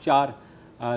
4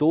2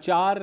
4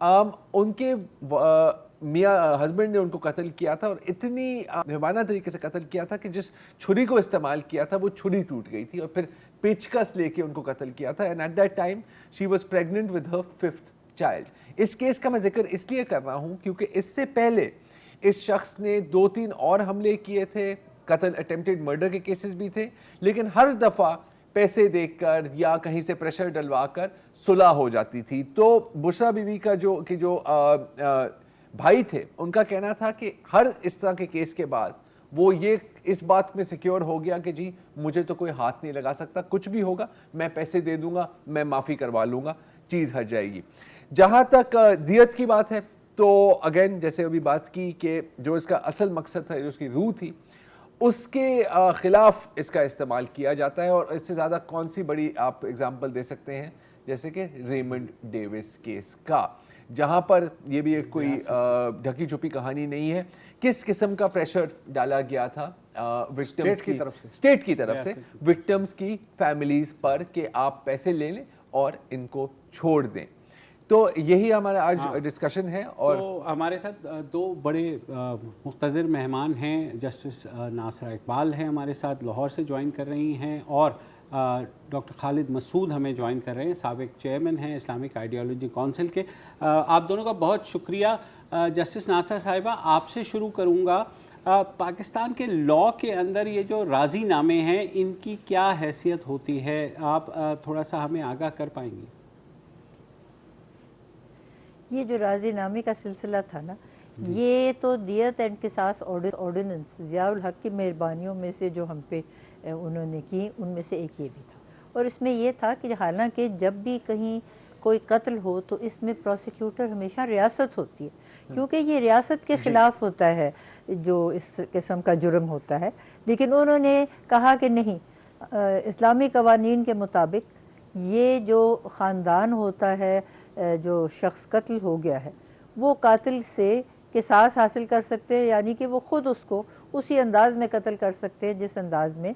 ان کے میاں ہسبینڈ نے ان کو قتل کیا تھا اور اتنی مہمانہ طریقے سے قتل کیا تھا کہ جس چھری کو استعمال کیا تھا وہ چھری ٹوٹ گئی تھی اور پھر پیچکس لے کے ان کو قتل کیا تھا. And at that time she was pregnant with her 5th child. اس کیس کا میں ذکر اس لیے کر رہا ہوں کیونکہ اس سے پہلے اس شخص نے 2-3 اور حملے کیے تھے, قتل اٹیمپٹڈ مرڈر کے کیسز بھی تھے, لیکن ہر دفعہ پیسے دے کر یا کہیں سے پریشر ڈلوا کر صلح ہو جاتی تھی. تو بشرا بی بی کا جو بھائی تھے ان کا کہنا تھا کہ ہر اس طرح کے کیس کے بعد وہ یہ اس بات میں سیکیور ہو گیا کہ جی مجھے تو کوئی ہاتھ نہیں لگا سکتا, کچھ بھی ہوگا میں پیسے دے دوں گا, میں معافی کروا لوں گا, چیز ہٹ جائے گی. جہاں تک دیت کی بات ہے تو اگین جیسے ابھی بات کی کہ جو اس کا اصل مقصد تھا, جو اس کی روح تھی, اس کے خلاف اس کا استعمال کیا جاتا ہے. اور اس سے زیادہ کون سی بڑی آپ اگزامپل دے سکتے ہیں, جیسے کہ ریمنڈ ڈیوس کیس کا, جہاں پر یہ بھی ایک کوئی ڈھکی چھپی کہانی نہیں ہے, کس قسم کا پریشر ڈالا گیا تھا اسٹیٹ کی طرف سے وکٹمز کی فیملیز پر کہ آپ پیسے لے لیں اور ان کو چھوڑ دیں. تو یہی ہمارا آج ڈسکشن ہے. اور تو ہمارے ساتھ 2 بڑے مقتدر مہمان ہیں. جسٹس ناصرہ اقبال ہیں ہمارے ساتھ, لاہور سے جوائن کر رہی ہیں, اور ڈاکٹر خالد مسعود ہمیں جوائن کر رہے ہیں, سابق چیئرمین ہیں اسلامک آئیڈیالوجی کونسل کے. آپ دونوں کا بہت شکریہ. جسٹس ناصرہ صاحبہ, آپ سے شروع کروں گا. پاکستان کے لاء کے اندر یہ جو راضی نامے ہیں ان کی کیا حیثیت ہوتی ہے, آپ تھوڑا سا ہمیں آگاہ کر پائیں گی؟ یہ جو راضی نامے کا سلسلہ تھا نا, یہ تو دیت اینڈ قصاص آرڈیننس ضیاء الحق کی مہربانیوں میں سے جو ہم پہ انہوں نے کی, ان میں سے ایک یہ بھی تھا. اور اس میں یہ تھا کہ حالانکہ جب بھی کہیں کوئی قتل ہو تو اس میں پروسیکیوٹر ہمیشہ ریاست ہوتی ہے, کیونکہ یہ ریاست کے خلاف ہوتا ہے جو اس قسم کا جرم ہوتا ہے. لیکن انہوں نے کہا کہ نہیں, اسلامی قوانین کے مطابق یہ جو خاندان ہوتا ہے, جو شخص قتل ہو گیا ہے, وہ قاتل سے قصاص حاصل کر سکتے ہیں, یعنی کہ وہ خود اس کو اسی انداز میں قتل کر سکتے ہیں جس انداز میں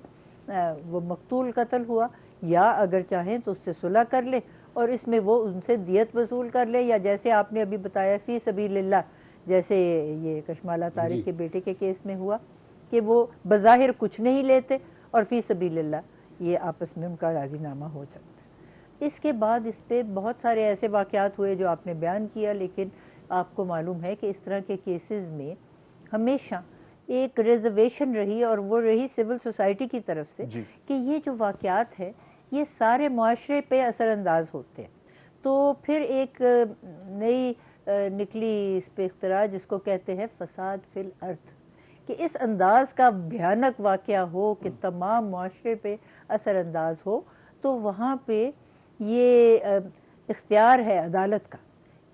وہ مقتول قتل ہوا, یا اگر چاہیں تو اس سے صلح کر لے اور اس میں وہ ان سے دیت وصول کر لے, یا جیسے آپ نے ابھی بتایا فی سبیل اللہ, جیسے یہ کشمالہ طارق کے بیٹے کے کیس میں ہوا کہ وہ بظاہر کچھ نہیں لیتے اور فی سبیل اللہ یہ آپس میں ان کا راضی نامہ ہو سکتا ہے. اس کے بعد اس پہ بہت سارے ایسے واقعات ہوئے جو آپ نے بیان کیا, لیکن آپ کو معلوم ہے کہ اس طرح کے کیسز میں ہمیشہ ایک ریزرویشن رہی, اور وہ رہی سول سوسائٹی کی طرف سے کہ یہ جو واقعات ہے یہ سارے معاشرے پہ اثر انداز ہوتے ہیں. تو پھر ایک نئی نکلی اس پہ اختراع جس کو کہتے ہیں فساد فی الارض, کہ اس انداز کا بھیانک واقعہ ہو کہ تمام معاشرے پہ اثر انداز ہو, تو وہاں پہ یہ اختیار ہے عدالت کا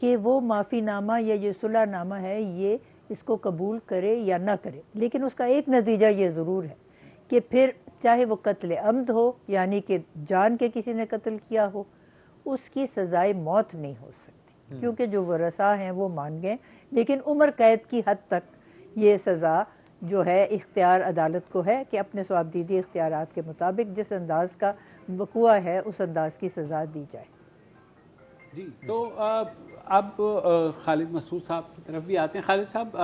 کہ وہ معافی نامہ یا یہ صلح نامہ ہے یہ اس کو قبول کرے یا نہ کرے. لیکن اس کا ایک نتیجہ یہ ضرور ہے کہ پھر چاہے وہ قتل عمد ہو, یعنی کہ جان کے کسی نے قتل کیا ہو, اس کی سزائے موت نہیں ہو سکتی, کیونکہ جو ورثاء ہیں وہ مان گئے. لیکن عمر قید کی حد تک یہ سزا جو ہے اختیار عدالت کو ہے کہ اپنے ثوابدیدی اختیارات کے مطابق جس انداز کا وقوع ہے اس انداز کی سزا دی جائے. جی, تو اب خالد مسعود صاحب کی طرف بھی آتے ہیں. خالد صاحب,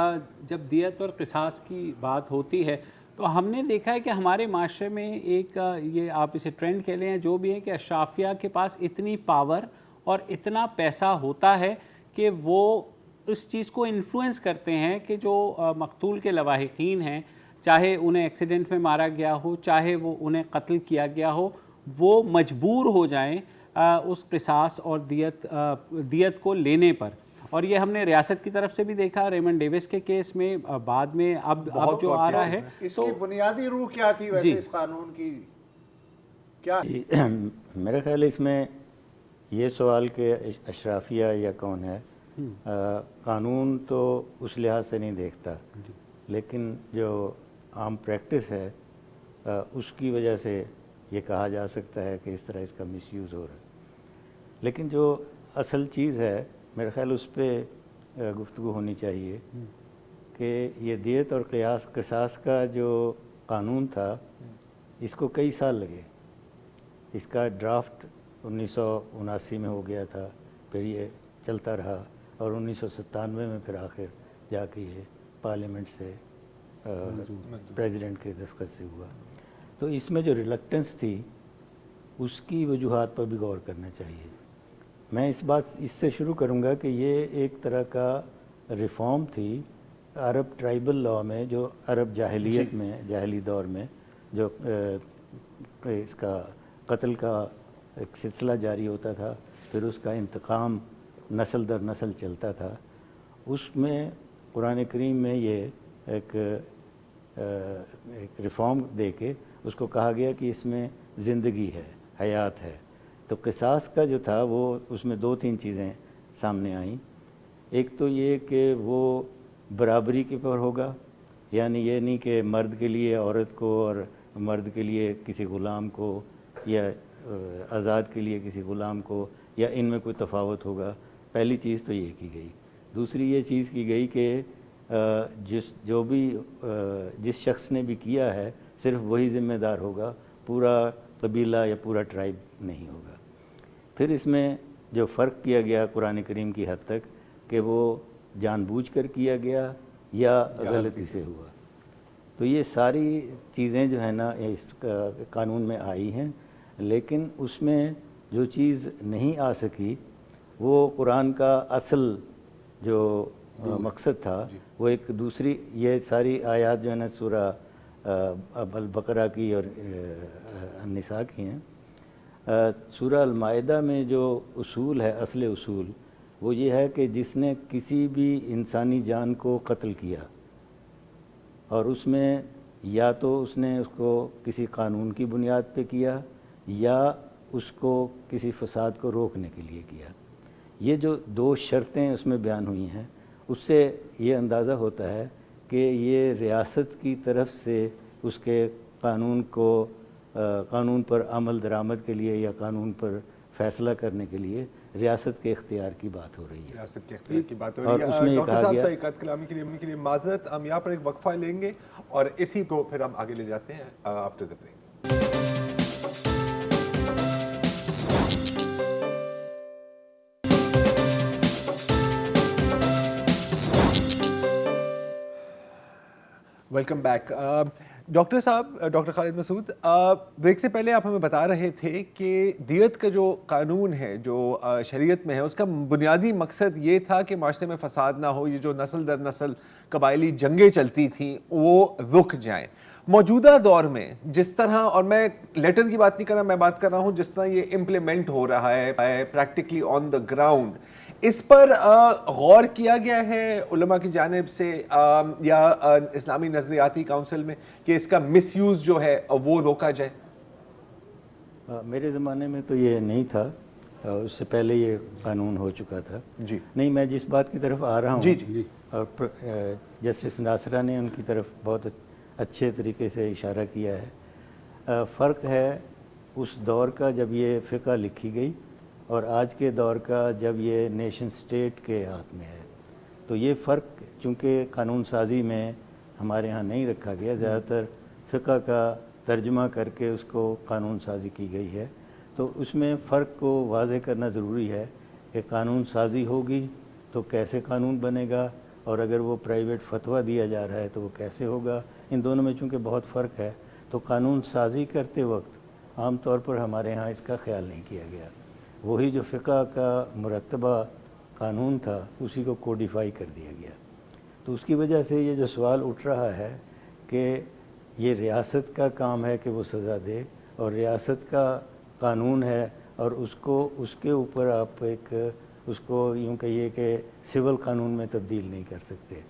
جب دیت اور قصاص کی بات ہوتی ہے تو ہم نے دیکھا ہے کہ ہمارے معاشرے میں ایک یہ آپ اسے ٹرینڈ کہہ لیں جو بھی ہے کہ اشرافیہ کے پاس اتنی پاور اور اتنا پیسہ ہوتا ہے کہ وہ اس چیز کو انفلوئنس کرتے ہیں کہ جو مقتول کے لواحقین ہیں, چاہے انہیں ایکسیڈنٹ میں مارا گیا ہو, چاہے وہ انہیں قتل کیا گیا ہو, وہ مجبور ہو جائیں اس قصاص اور دیت کو لینے پر. اور یہ ہم نے ریاست کی طرف سے بھی دیکھا ریمنڈ ڈیوس کے کیس میں, بعد میں اب جو آ رہا ہے. اس کی بنیادی روح کیا تھی ویسے اس قانون کی کیا؟ میرے خیال اس میں یہ سوال کہ اشرافیہ یا کون ہے, قانون تو اس لحاظ سے نہیں دیکھتا, لیکن جو عام پریکٹس ہے اس کی وجہ سے یہ کہا جا سکتا ہے کہ اس طرح اس کا مس یوز ہو رہا ہے. لیکن جو اصل چیز ہے میرے خیال اس پہ گفتگو ہونی چاہیے کہ یہ دیت اور قصاص کا جو قانون تھا اس کو کئی سال لگے. اس کا ڈرافٹ 1979 میں ہو گیا تھا, پھر یہ چلتا رہا, اور 1997 میں پھر آخر جا کے یہ پارلیمنٹ سے پریزیڈنٹ کے دستخط سے ہوا. تو اس میں جو ریلکٹنس تھی اس کی وجوہات پر بھی غور کرنا چاہیے. میں اس سے شروع کروں گا کہ یہ ایک طرح کا ریفارم تھی عرب ٹرائبل لاء میں، جو عرب جاہلیت میں، جاہلی دور میں جو اس کا قتل کا ایک سلسلہ جاری ہوتا تھا، پھر اس کا انتقام نسل در نسل چلتا تھا. اس میں قرآن کریم میں یہ ایک ریفارم دے کے اس کو کہا گیا کہ اس میں زندگی ہے، حیات ہے. تو قصاص کا جو تھا وہ اس میں 2-3 چیزیں سامنے آئیں. ایک تو یہ کہ وہ برابری کے پر ہوگا، یعنی یہ نہیں کہ مرد کے لیے عورت کو اور مرد کے لیے کسی غلام کو یا آزاد کے لیے کسی غلام کو، یا ان میں کوئی تفاوت ہوگا. پہلی چیز تو یہ کی گئی. دوسری یہ چیز کی گئی کہ جس شخص نے بھی کیا ہے صرف وہی ذمہ دار ہوگا، پورا قبیلہ یا پورا ٹرائب نہیں ہوگا. پھر اس میں جو فرق کیا گیا قرآن کریم کی حد تک کہ وہ جان بوجھ کر کیا گیا یا غلطی سے ہوا. تو یہ ساری چیزیں جو ہے نا اس قانون میں آئی ہیں، لیکن اس میں جو چیز نہیں آ سکی وہ قرآن کا اصل جو مقصد تھا وہ ایک دوسری، یہ ساری آیات جو ہے نا سورہ البقرہ کی اور النساء کی ہیں. سورہ المائدہ میں جو اصول ہے، اصل اصول وہ یہ ہے کہ جس نے کسی بھی انسانی جان کو قتل کیا اور اس میں یا تو اس نے اس کو کسی قانون کی بنیاد پہ کیا یا اس کو کسی فساد کو روکنے کے لیے کیا. یہ جو 2 شرطیں اس میں بیان ہوئی ہیں اس سے یہ اندازہ ہوتا ہے کہ یہ ریاست کی طرف سے اس کے قانون پر عمل درآمد کے لیے یا قانون پر فیصلہ کرنے کے لیے ریاست کے اختیار کی بات ہو رہی ہے. ریاست کے اختیار کی بات ہو اور رہی اس ہے. میں یہ ڈاکٹر کہا صاحب گیا سے ایک کلامی کے لیے معذرت، ہم یہاں پر ایک وقفہ لیں گے اور اسی کو پھر ہم آگے لے جاتے ہیں after the break. Welcome back. Doctor صاحب، ڈاکٹر خالد مسعود، بریک سے پہلے آپ ہمیں بتا رہے تھے کہ دیت کا جو قانون ہے جو شریعت میں ہے اس کا بنیادی مقصد یہ تھا کہ معاشرے میں فساد نہ ہو، یہ جو نسل در نسل قبائلی جنگیں چلتی تھیں وہ رک جائیں. موجودہ دور میں جس طرح، اور میں لیٹر کی بات نہیں کر رہا، میں بات کر رہا ہوں جس طرح یہ امپلیمنٹ ہو رہا ہے پریکٹیکلی آن دا گراؤنڈ، اس پر غور کیا گیا ہے علماء کی جانب سے یا اسلامی نظریاتی کونسل میں کہ اس کا مس یوز جو ہے وہ روکا جائے؟ میرے زمانے میں تو یہ نہیں تھا، اس سے پہلے یہ قانون ہو چکا تھا. جی نہیں، میں جس بات کی طرف آ رہا ہوں، جی اور جسٹس ناصرہ نے ان کی طرف بہت اچھے طریقے سے اشارہ کیا ہے. فرق ہے اس دور کا جب یہ فقہ لکھی گئی اور آج کے دور کا جب یہ نیشن سٹیٹ کے ہاتھ میں ہے. تو یہ فرق چونکہ قانون سازی میں ہمارے ہاں نہیں رکھا گیا، زیادہ تر فقہ کا ترجمہ کر کے اس کو قانون سازی کی گئی ہے. تو اس میں فرق کو واضح کرنا ضروری ہے کہ قانون سازی ہوگی تو کیسے قانون بنے گا، اور اگر وہ پرائیویٹ فتویٰ دیا جا رہا ہے تو وہ کیسے ہوگا. ان دونوں میں چونکہ بہت فرق ہے تو قانون سازی کرتے وقت عام طور پر ہمارے ہاں اس کا خیال نہیں کیا گیا. وہی جو فقہ کا مرتبہ قانون تھا اسی کو کوڈیفائی کر دیا گیا. تو اس کی وجہ سے یہ جو سوال اٹھ رہا ہے کہ یہ ریاست کا کام ہے کہ وہ سزا دے، اور ریاست کا قانون ہے اور اس کے اوپر آپ اس کو یوں کہیے کہ سول قانون میں تبدیل نہیں کر سکتے.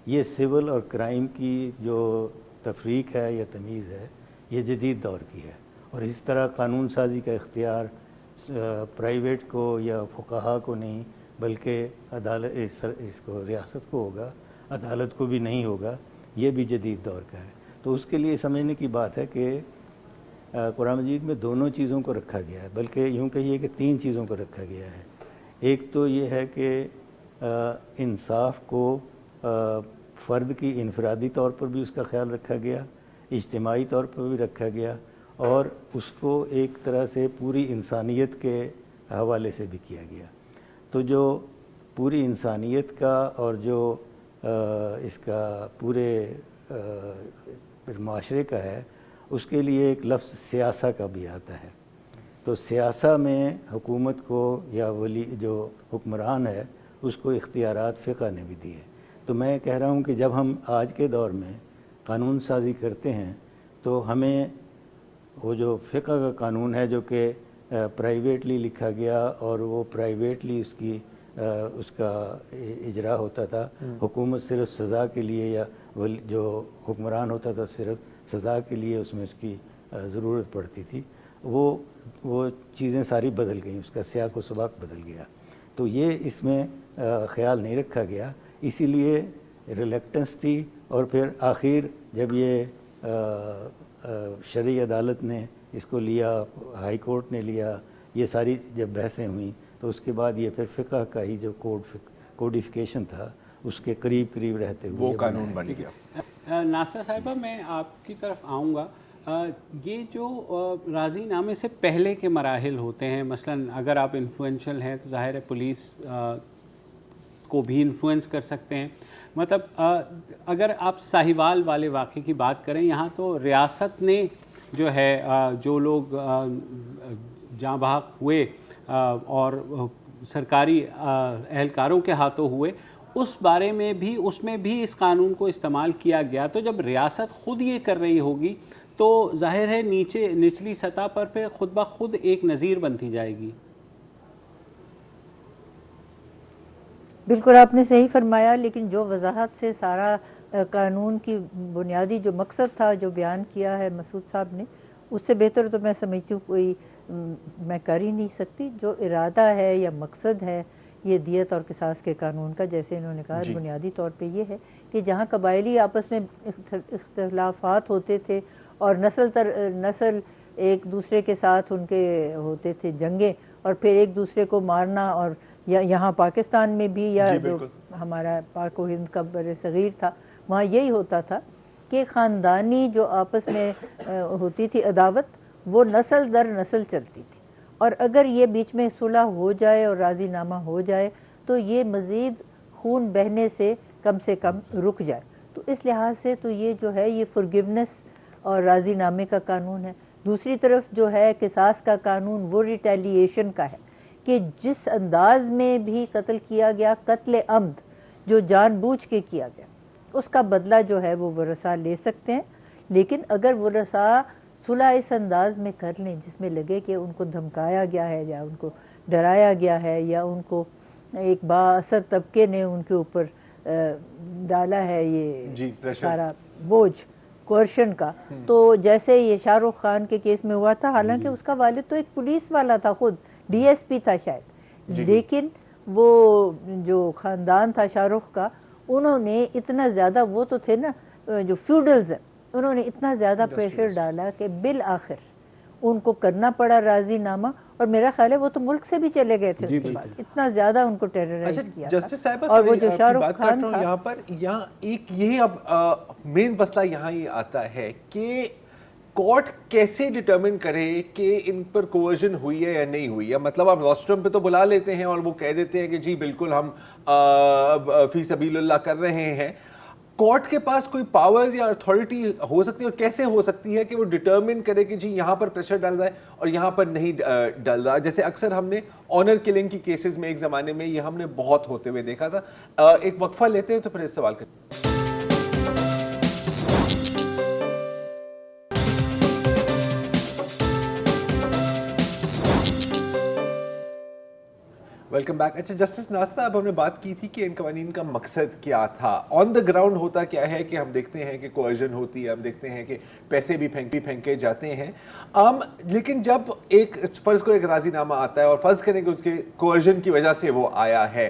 یہ سول اور کرائم کی جو تفریق ہے یا تمیز ہے یہ جدید دور کی ہے، اور اس طرح قانون سازی کا اختیار پرائیویٹ کو یا فقہا کو نہیں بلکہ عدالت اس کو ریاست کو ہوگا، عدالت کو بھی نہیں ہوگا. یہ بھی جدید دور کا ہے. تو اس کے لیے سمجھنے کی بات ہے کہ قرآن مجید میں دونوں چیزوں کو رکھا گیا ہے، بلکہ یوں کہیے کہ 3 چیزوں کو رکھا گیا ہے. ایک تو یہ ہے کہ انصاف کو فرد کی انفرادی طور پر بھی اس کا خیال رکھا گیا، اجتماعی طور پر بھی رکھا گیا، اور اس کو ایک طرح سے پوری انسانیت کے حوالے سے بھی کیا گیا. تو جو پوری انسانیت کا اور جو اس کا پورے معاشرے کا ہے، اس کے لیے ایک لفظ سیاسہ کا بھی آتا ہے. تو سیاسہ میں حکومت کو یا ولی جو حکمران ہے اس کو اختیارات فقہ نے بھی دیے. تو میں کہہ رہا ہوں کہ جب ہم آج کے دور میں قانون سازی کرتے ہیں تو ہمیں وہ جو فقہ کا قانون ہے جو کہ پرائیویٹلی لکھا گیا اور وہ پرائیویٹلی اس کا اجرا ہوتا تھا، حکومت صرف سزا کے لیے یا جو حکمران ہوتا تھا صرف سزا کے لیے اس میں اس کی ضرورت پڑتی تھی، وہ چیزیں ساری بدل گئیں، اس کا سیاق و سباق بدل گیا. تو یہ اس میں خیال نہیں رکھا گیا، اسی لیے ریلیکٹنس تھی. اور پھر آخر جب یہ شرعی عدالت نے اس کو لیا، ہائی کورٹ نے لیا، یہ ساری جب بحثیں ہوئیں تو اس کے بعد یہ پھر فقہ کا ہی جو کوڈیفیکیشن تھا اس کے قریب رہتے ہوئے وہ قانون بن گیا. ناصرہ صاحبہ، میں آپ کی طرف آؤں گا. یہ جو راضی نامے سے پہلے کے مراحل ہوتے ہیں، مثلا اگر آپ انفلوئنشل ہیں تو ظاہر ہے پولیس کو بھی انفلوئنس کر سکتے ہیں. مطلب اگر آپ ساہیوال والے واقعے کی بات کریں، یہاں تو ریاست نے جو ہے جو لوگ جاں بحق ہوئے اور سرکاری اہلکاروں کے ہاتھوں ہوئے، اس بارے میں بھی اس میں بھی اس قانون کو استعمال کیا گیا. تو جب ریاست خود یہ کر رہی ہوگی تو ظاہر ہے نچلی سطح پر پھر خود بخود ایک نظیر بنتی جائے گی. بالکل آپ نے صحیح فرمایا، لیکن جو وضاحت سے سارا قانون کی بنیادی جو مقصد تھا جو بیان کیا ہے مسعود صاحب نے، اس سے بہتر تو میں سمجھتی ہوں کوئی میں کر ہی نہیں سکتی. جو ارادہ ہے یا مقصد ہے یہ دیت اور قصاص کے قانون کا، جیسے انہوں نے کہا بنیادی طور پہ یہ ہے کہ جہاں قبائلی آپس میں اختلافات ہوتے تھے اور نسل ایک دوسرے کے ساتھ ان کے ہوتے تھے جنگیں، اور پھر ایک دوسرے کو مارنا، اور یہاں پاکستان میں بھی یا جو ہمارا پاک و ہند کا بر صغیر تھا وہاں یہی ہوتا تھا کہ خاندانی جو آپس میں ہوتی تھی عداوت وہ نسل در نسل چلتی تھی، اور اگر یہ بیچ میں صلح ہو جائے اور راضی نامہ ہو جائے تو یہ مزید خون بہنے سے کم رک جائے. تو اس لحاظ سے تو یہ جو ہے یہ فرگیونس اور راضی نامے کا قانون ہے. دوسری طرف جو ہے قصاص کا قانون وہ ریٹیلیشن کا ہے کہ جس انداز میں بھی قتل کیا گیا، قتل عمد جو جان بوجھ کے کیا گیا، اس کا بدلہ جو ہے وہ ورثاء لے سکتے ہیں. لیکن اگر ورثاء صلح اس انداز میں کر لیں جس میں لگے کہ ان کو دھمکایا گیا ہے یا ان کو ڈرایا گیا ہے یا ان کو ایک بااثر طبقے نے ان کے اوپر ڈالا ہے یہ سارا بوجھ کوئرشن کا، تو جیسے یہ شاہ رخ خان کے کیس میں ہوا تھا، حالانکہ اس کا والد تو ایک پولیس والا تھا، خود ڈی ایس پی تھا شاید، لیکن وہ جو خاندان تھا شاہ رخ کا، انہوں نے اتنا زیادہ، وہ تو تھے نا جو فیوڈلز ہیں، انہوں نے اتنا زیادہ پریشر ڈالا کہ بالآخر ان کو کرنا پڑا راضی نامہ. اور میرا خیال ہے وہ تو ملک سے بھی چلے گئے تھے اس کے بعد، اتنا زیادہ ان کو ٹیررائز کیا تھا. جسٹس صاحبہ، اور وہ جو شاہ رخ خان تھا یہاں ایک یہی اب مین مسئلہ یہاں یہ آتا ہے کہ کورٹ کیسے ڈٹرمن کرے کہ ان پر کوورژن ہوئی ہے یا نہیں ہوئی ہے. مطلب آپ روسٹرم پہ تو بلا لیتے ہیں اور وہ کہہ دیتے ہیں کہ جی بالکل ہم فی سبیل اللہ کر رہے ہیں. کورٹ کے پاس کوئی پاورز یا اتھارٹی ہو سکتی ہے اور کیسے ہو سکتی ہے کہ وہ ڈٹرمن کرے کہ جی یہاں پر پریشر ڈال رہا ہے اور یہاں پر نہیں ڈال رہا؟ جیسے اکثر ہم نے آنر کلنگ کی کیسز میں ایک زمانے میں یہ ہم نے بہت ہوتے ہوئے دیکھا تھا. ایک وقفہ لیتے ہیں تو پھر اس سوال کرتے ہیں. Welcome back. اچھا جسٹس ناصرہ، اب ہم نے بات کی تھی کہ ان قوانین کا مقصد کیا تھا. آن دا گراؤنڈ ہوتا کیا ہے کہ ہم دیکھتے ہیں کہ کوئرژن ہوتی ہے، ہم دیکھتے ہیں کہ پیسے بھی پھینکے جاتے ہیں. لیکن جب ایک فرض کرو ایک راضی نامہ آتا ہے اور فرض کریں کہ اس کے کوئرژن کی وجہ سے وہ آیا ہے،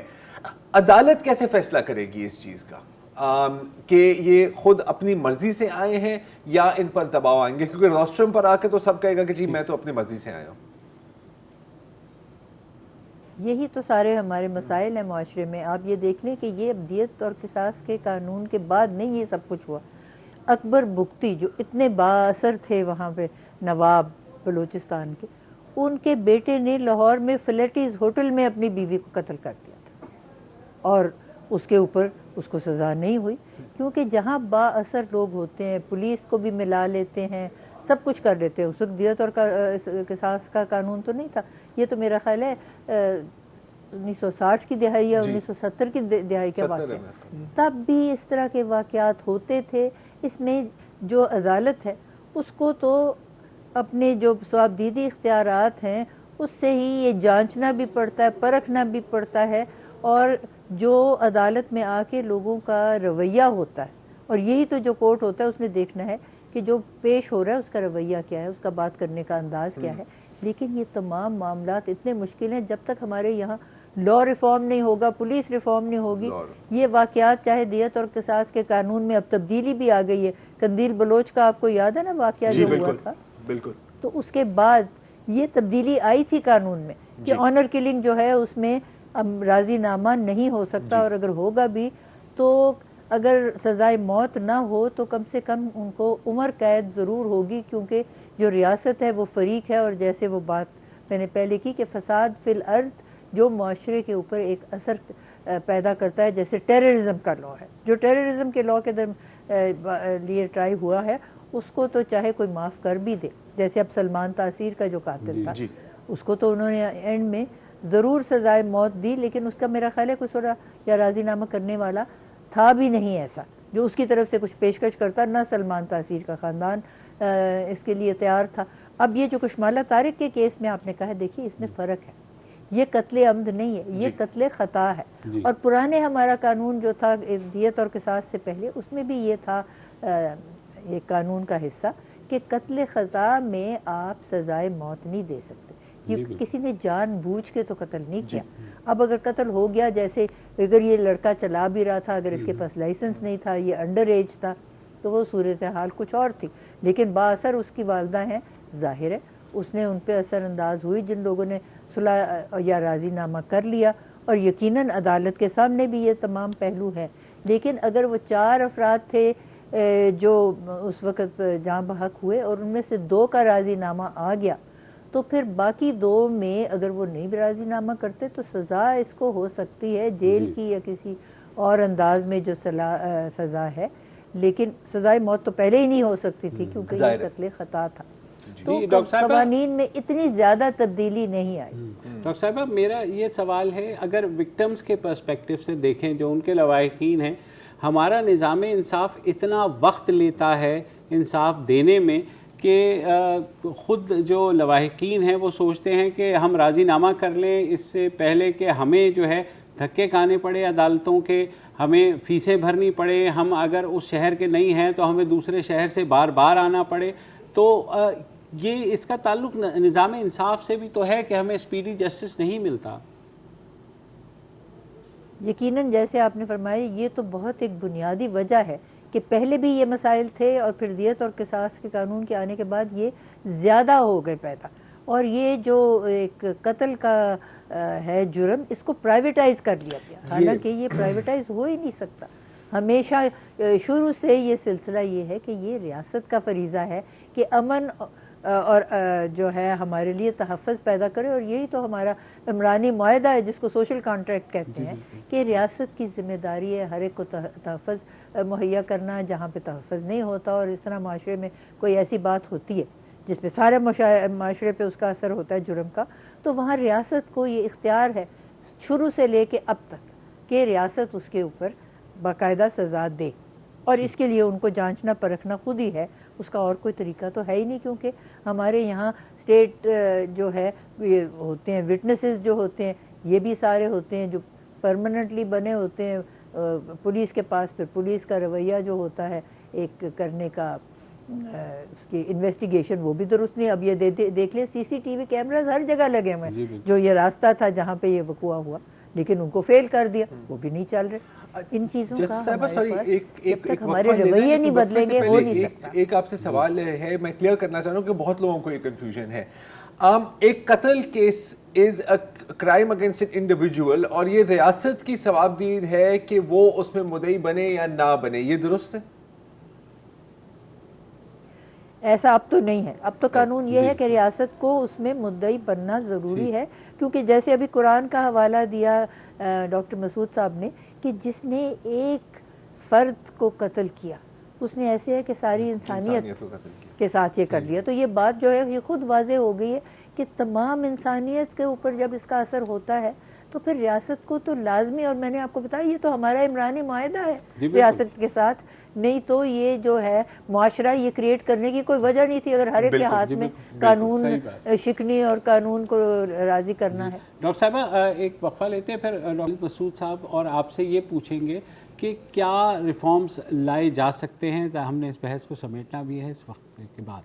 عدالت کیسے فیصلہ کرے گی اس چیز کا کہ یہ خود اپنی مرضی سے آئے ہیں یا ان پر دباؤ آئیں گے؟ کیونکہ روسٹرم پر آ کے تو سب کہے گا کہ جی میں تو اپنی مرضی سے آیا ہوں. یہی تو سارے ہمارے مسائل ہیں معاشرے میں. آپ یہ دیکھ لیں کہ یہ دیت اور قصاص کے قانون کے بعد نہیں یہ سب کچھ ہوا. اکبر بگٹی جو اتنے بااثر تھے وہاں پہ نواب بلوچستان کے، ان کے بیٹے نے لاہور میں فلیٹیز ہوٹل میں اپنی بیوی کو قتل کر دیا تھا. اور اس کے اوپر اس کو سزا نہیں ہوئی، کیونکہ جہاں با اثر لوگ ہوتے ہیں پولیس کو بھی ملا لیتے ہیں، سب کچھ کر لیتے ہیں. اس وقت دیت اور قصاص کا قانون تو نہیں تھا، یہ تو میرا خیال ہے 1960 کی دہائی یا 1970 کی دہائی کا واقعہ، تب بھی اس طرح کے واقعات ہوتے تھے. اس میں جو عدالت ہے اس کو تو اپنے جو ثوابدیدی اختیارات ہیں اس سے ہی یہ جانچنا بھی پڑتا ہے، پرکھنا بھی پڑتا ہے، اور جو عدالت میں آ کے لوگوں کا رویہ ہوتا ہے، اور یہی تو جو کورٹ ہوتا ہے اس نے دیکھنا ہے کہ جو پیش ہو رہا ہے اس کا رویہ کیا ہے، اس کا بات کرنے کا انداز کیا ہے. لیکن یہ تمام معاملات اتنے مشکل ہیں جب تک ہمارے یہاں لا ریفارم نہیں ہوگا، پولیس ریفارم نہیں ہوگی. یہ واقعات چاہے دیت اور قصاص کے قانون میں اب تبدیلی بھی آ گئی ہے. قندیل بلوچ کا آپ کو یاد ہے نا واقعہ جو ہوا تھا، بالکل. تو اس کے بعد یہ تبدیلی آئی تھی قانون میں کہ آنر کلنگ جو ہے اس میں راضی نامہ نہیں ہو سکتا، اور اگر ہوگا بھی تو اگر سزائے موت نہ ہو تو کم سے کم ان کو عمر قید ضرور ہوگی، کیونکہ جو ریاست ہے وہ فریق ہے. اور جیسے وہ بات میں نے پہلے کی کہ فساد فی الارض جو معاشرے کے اوپر ایک اثر پیدا کرتا ہے، جیسے ٹیررزم کا لا ہے، جو ٹیررزم کے لا کے لیے ٹرائی ہوا ہے اس کو تو چاہے کوئی معاف کر بھی دے. جیسے اب سلمان تاثیر کا جو قاتل تھا اس کو تو انہوں نے اینڈ میں ضرور سزائے موت دی، لیکن اس کا میرا خیال ہے کوئی سورا یا راضی نامہ کرنے والا تھا بھی نہیں ایسا جو اس کی طرف سے کچھ پیشکش کرتا، نہ سلمان تاثیر کا خاندان اس کے لیے تیار تھا. اب یہ جو کشمالہ طارق کے کیس میں آپ نے کہا، دیکھیے اس میں فرق ہے، یہ قتل عمد نہیں ہے، یہ قتل خطا ہے. اور پرانے ہمارا قانون جو تھا دیت اور قصاص سے پہلے، اس میں بھی یہ تھا یہ قانون کا حصہ کہ قتل خطا میں آپ سزائے موت نہیں دے سکتے، کیونکہ کسی نے جان بوجھ کے تو قتل نہیں کیا. اب اگر قتل ہو گیا، جیسے اگر یہ لڑکا چلا بھی رہا تھا، اگر اس کے پاس لائسنس نہیں تھا، یہ انڈر ایج تھا، تو وہ صورتحال کچھ اور تھی. لیکن بااثر اس کی والدہ ہیں، ظاہر ہے اس نے ان پہ اثر انداز ہوئی جن لوگوں نے صلح یا راضی نامہ کر لیا، اور یقیناً عدالت کے سامنے بھی یہ تمام پہلو ہیں. لیکن اگر وہ 4 افراد تھے جو اس وقت جاں بحق ہوئے اور ان میں سے 2 کا راضی نامہ آ گیا، تو پھر باقی 2 میں اگر وہ نہیں بھی راضی نامہ کرتے تو سزا اس کو ہو سکتی ہے جیل کی یا کسی اور انداز میں جو سزا ہے. لیکن سزائے موت تو پہلے ہی نہیں ہو سکتی تھی کیونکہ یہ قتل خطا تھا. تو قوانین میں اتنی زیادہ تبدیلی نہیں آئی. ڈاکٹر صاحبہ میرا یہ سوال ہے، اگر وکٹمز کے پرسپیکٹیو سے دیکھیں جو ان کے لواحقین ہیں، ہمارا نظام انصاف اتنا وقت لیتا ہے انصاف دینے میں کہ خود جو لواحقین ہیں وہ سوچتے ہیں کہ ہم راضی نامہ کر لیں اس سے پہلے کہ ہمیں جو ہے دھکے کھانے پڑے عدالتوں کے، ہمیں فیسیں بھرنی پڑے، ہم اگر اس شہر کے نہیں ہیں تو ہمیں دوسرے شہر سے بار بار آنا پڑے. تو یہ اس کا تعلق نظام انصاف سے بھی تو ہے کہ ہمیں اسپیڈی جسٹس نہیں ملتا. یقیناً جیسے آپ نے فرمایا یہ تو بہت ایک بنیادی وجہ ہے کہ پہلے بھی یہ مسائل تھے اور پھر دیت اور قصاص کے قانون کے آنے کے بعد یہ زیادہ ہو گئے پیدا. اور یہ جو ایک قتل کا ہے جرم، اس کو پرائیویٹائز کر لیا گیا، حالانکہ یہ پرائیویٹائز ہو ہی نہیں سکتا. ہمیشہ شروع سے یہ سلسلہ یہ ہے کہ یہ ریاست کا فریضہ ہے کہ امن اور جو ہے ہمارے لیے تحفظ پیدا کرے. اور یہی تو ہمارا عمرانی معاہدہ ہے جس کو سوشل کانٹریکٹ کہتے ہیں کہ ریاست کی ذمہ داری ہے ہر ایک کو تحفظ مہیا کرنا جہاں پہ تحفظ نہیں ہوتا. اور اس طرح معاشرے میں کوئی ایسی بات ہوتی ہے جس پہ سارے معاشرے پہ اس کا اثر ہوتا ہے جرم کا، تو وہاں ریاست کو یہ اختیار ہے شروع سے لے کے اب تک کہ ریاست اس کے اوپر باقاعدہ سزا دے. اور اس کے لیے ان کو جانچنا پرکھنا خود ہی ہے، اس کا اور کوئی طریقہ تو ہے ہی نہیں. کیونکہ ہمارے یہاں اسٹیٹ جو ہے یہ ہوتے ہیں وٹنسز جو ہوتے ہیں، یہ بھی سارے ہوتے ہیں جو پرماننٹلی بنے ہوتے ہیں پولیس کے پاس. پھر پولیس کا رویہ جو ہوتا ہے ایک کرنے کا اس کی انویسٹیگیشن وہ بھی درست نہیں. اب یہ دیکھ لیں CCTV کیمراز ہر جگہ لگے ہوئے ہیں. جو یہ راستہ تھا جہاں پہ یہ وقوع ہوا لیکن ان کو فیل کر دیا، وہ بھی نہیں چل رہے. ان چیزوں کا ہمارے رویے نہیں بدلیں گے ہو نہیں سکتا. ایک آپ سے سوال ہے، میں کلیئر کرنا چاہ رہا ہوں کہ بہت لوگوں کو یہ کنفیوژن ہے. ایک قتل case is a crime against an individual اور یہ ریاست کی ثوابدید ہے کہ وہ اس میں مدعی بنے یا نہ بنے، یہ درست ہے؟ ایسا اب تو نہیں ہے. اب تو قانون یہ ہے کہ ریاست کو اس میں مدعی بننا ضروری ہے. کیونکہ جیسے ابھی قرآن کا حوالہ دیا ڈاکٹر مسعود صاحب نے کہ جس نے ایک فرد کو قتل کیا اس نے ایسے ہے کہ ساری انسانیت کو قتل کیا. کے ساتھ یہ کر لیا. تو یہ بات جو ہے یہ خود واضح ہو گئی ہے کہ تمام انسانیت کے اوپر جب اس کا اثر ہوتا ہے تو پھر ریاست کو تو لازمی, اور میں نے آپ کو بتایا یہ تو ہمارا عمرانی معاہدہ ہے ریاست کے ساتھ, نہیں تو یہ جو ہے معاشرہ یہ کریٹ کرنے کی کوئی وجہ نہیں تھی اگر ہر ایک کے ہاتھ میں قانون شکنی اور قانون کو راضی کرنا ہے. ڈاکٹر صاحبہ ایک وقفہ لیتے ہیں, پھر ڈاکٹر مسعود صاحب اور آپ سے یہ پوچھیں گے کہ کیا ریفارمز لائے جا سکتے ہیں. ہم نے اس بحث کو سمیٹنا بھی ہے اس وقت کے بعد.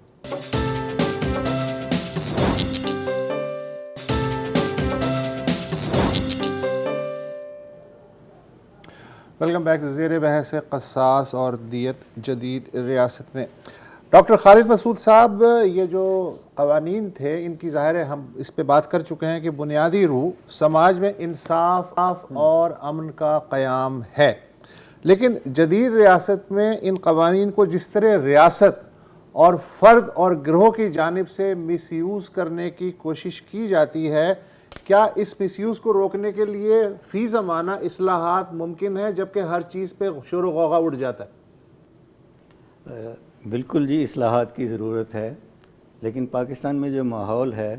Welcome back. زیر بحث قصاص اور دیت جدید ریاست میں. ڈاکٹر خالد مسعود صاحب, یہ جو قوانین تھے ان کی ظاہر ہے ہم اس پہ بات کر چکے ہیں کہ بنیادی روح سماج میں انصاف اور امن کا قیام ہے, لیکن جدید ریاست میں ان قوانین کو جس طرح ریاست اور فرد اور گروہ کی جانب سے مس یوز کرنے کی کوشش کی جاتی ہے, کیا اس مس یوز کو روکنے کے لیے فی زمانہ اصلاحات ممکن ہے جبکہ ہر چیز پہ شور و غوغا اٹھ جاتا ہے؟ بالکل جی, اصلاحات کی ضرورت ہے, لیکن پاکستان میں جو ماحول ہے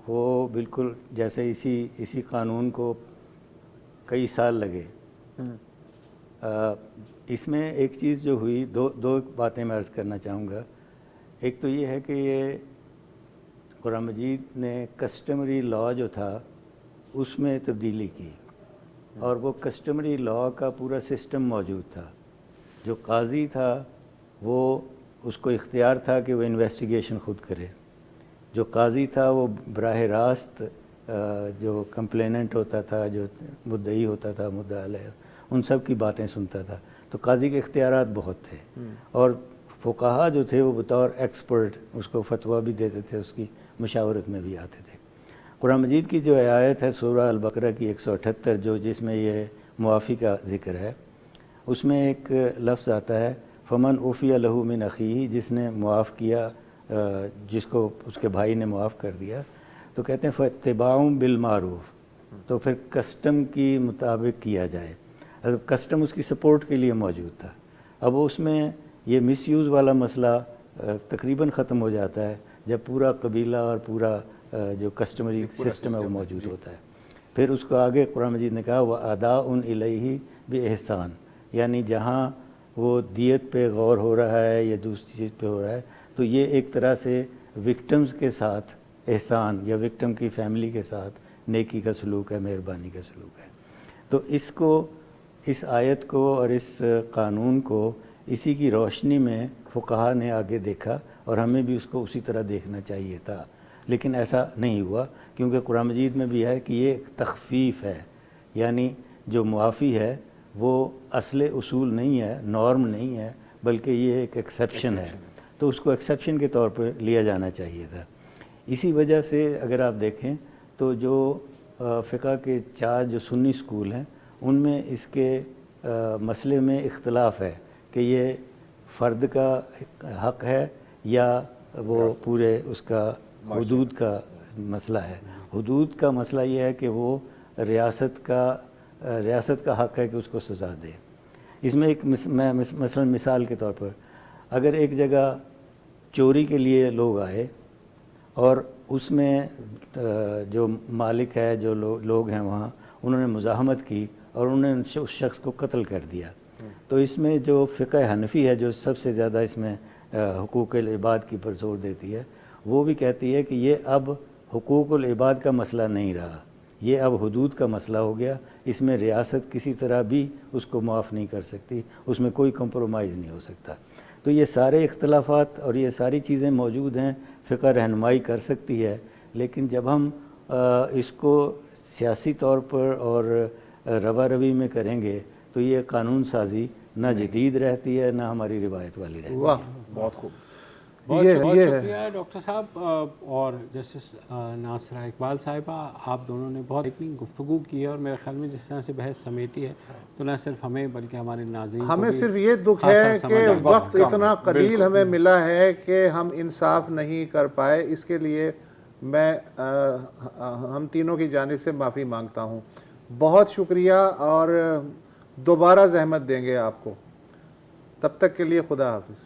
وہ بالکل جیسے اسی قانون کو کئی سال لگے. اس میں ایک چیز جو ہوئی, دو باتیں میں عرض کرنا چاہوں گا. ایک تو یہ ہے کہ یہ قرآن مجید نے کسٹمری لاء جو تھا اس میں تبدیلی کی, اور وہ کسٹمری لاء کا پورا سسٹم موجود تھا. جو قاضی تھا وہ اس کو اختیار تھا کہ وہ انویسٹیگیشن خود کرے. جو قاضی تھا وہ براہ راست جو کمپلیننٹ ہوتا تھا, جو مدعی ہوتا تھا, مدعا علیہ, ان سب کی باتیں سنتا تھا. تو قاضی کے اختیارات بہت تھے, اور فقہا جو تھے وہ بطور ایکسپرٹ اس کو فتویٰ بھی دیتے تھے, اس کی مشاورت میں بھی آتے تھے. قرآن مجید کی جو آیت ہے سورہ البقرہ کی 178 جس میں یہ معافی کا ذکر ہے, اس میں ایک لفظ آتا ہے فمن عفی لہ من اخیہ, جس نے معاف کیا, جس کو اس کے بھائی نے معاف کر دیا, تو کہتے ہیں فاتباع بالمعروف, تو پھر کسٹم کی مطابق کیا جائے. کسٹم اس کی سپورٹ کے لیے موجود تھا. اب اس میں یہ مس یوز والا مسئلہ تقریباً ختم ہو جاتا ہے جب پورا قبیلہ اور پورا جو کسٹمری سسٹم ہے وہ موجود ہوتا ہے. پھر اس کو آگے قرآن مجید نے کہا وَأَدَاءٌ إِلَيْهِ بِإِحْسَان, یعنی جہاں وہ دیت پہ غور ہو رہا ہے یا دوسری چیز پہ ہو رہا ہے تو یہ ایک طرح سے وکٹمز کے ساتھ احسان یا وکٹم کی فیملی کے ساتھ نیکی کا سلوک ہے, مہربانی کا سلوک ہے. تو اس آیت کو اور اس قانون کو اسی کی روشنی میں فقہا نے آگے دیکھا, اور ہمیں بھی اس کو اسی طرح دیکھنا چاہیے تھا, لیکن ایسا نہیں ہوا, کیونکہ قرآن مجید میں بھی ہے کہ یہ ایک تخفیف ہے, یعنی جو معافی ہے وہ اصل اصول نہیں ہے, نارم نہیں ہے, بلکہ یہ ایک ایکسیپشن ہے. تو اس کو ایکسیپشن کے طور پر لیا جانا چاہیے تھا. اسی وجہ سے اگر آپ دیکھیں تو جو فقہ کے 4 جو سنی اسکول ہیں ان میں اس کے مسئلے میں اختلاف ہے کہ یہ فرد کا حق ہے یا وہ پورے اس کا حدود کا مسئلہ ہے. حدود کا مسئلہ یہ ہے کہ وہ ریاست کا حق ہے کہ اس کو سزا دے. اس میں ایک مثلا مثال کے طور پر اگر ایک جگہ چوری کے لیے لوگ آئے اور اس میں جو مالک ہے, جو لوگ ہیں وہاں, انہوں نے مزاحمت کی اور انہوں نے اس شخص کو قتل کر دیا, تو اس میں جو فقہ حنفی ہے جو سب سے زیادہ اس میں حقوق العباد کی پر زور دیتی ہے, وہ بھی کہتی ہے کہ یہ اب حقوق العباد کا مسئلہ نہیں رہا, یہ اب حدود کا مسئلہ ہو گیا. اس میں ریاست کسی طرح بھی اس کو معاف نہیں کر سکتی, اس میں کوئی کمپرومائز نہیں ہو سکتا. تو یہ سارے اختلافات اور یہ ساری چیزیں موجود ہیں, فقہ رہنمائی کر سکتی ہے, لیکن جب ہم اس کو سیاسی طور پر اور روا روی میں کریں گے تو یہ قانون سازی نہ جدید رہتی ہے نہ ہماری روایت والی رہتی ہے. واہ, بہت خوب. بہت شکریہ ڈاکٹر صاحب اور جسٹس ناصرہ اقبال صاحبہ, آپ دونوں نے بہت گفتگو کی ہے, اور میرے خیال میں جس طرح سے بحث سمیٹی ہے تو نہ صرف ہمیں بلکہ ہمارے ناظرین ہمیں صرف یہ دکھ ہے کہ وقت اتنا قلیل ہمیں ملا ہے کہ ہم انصاف نہیں کر پائے. اس کے لیے میں ہم تینوں کی جانب سے معافی مانگتا ہوں. بہت شکریہ اور دوبارہ زحمت دیں گے آپ کو. تب تک کے لیے خدا حافظ.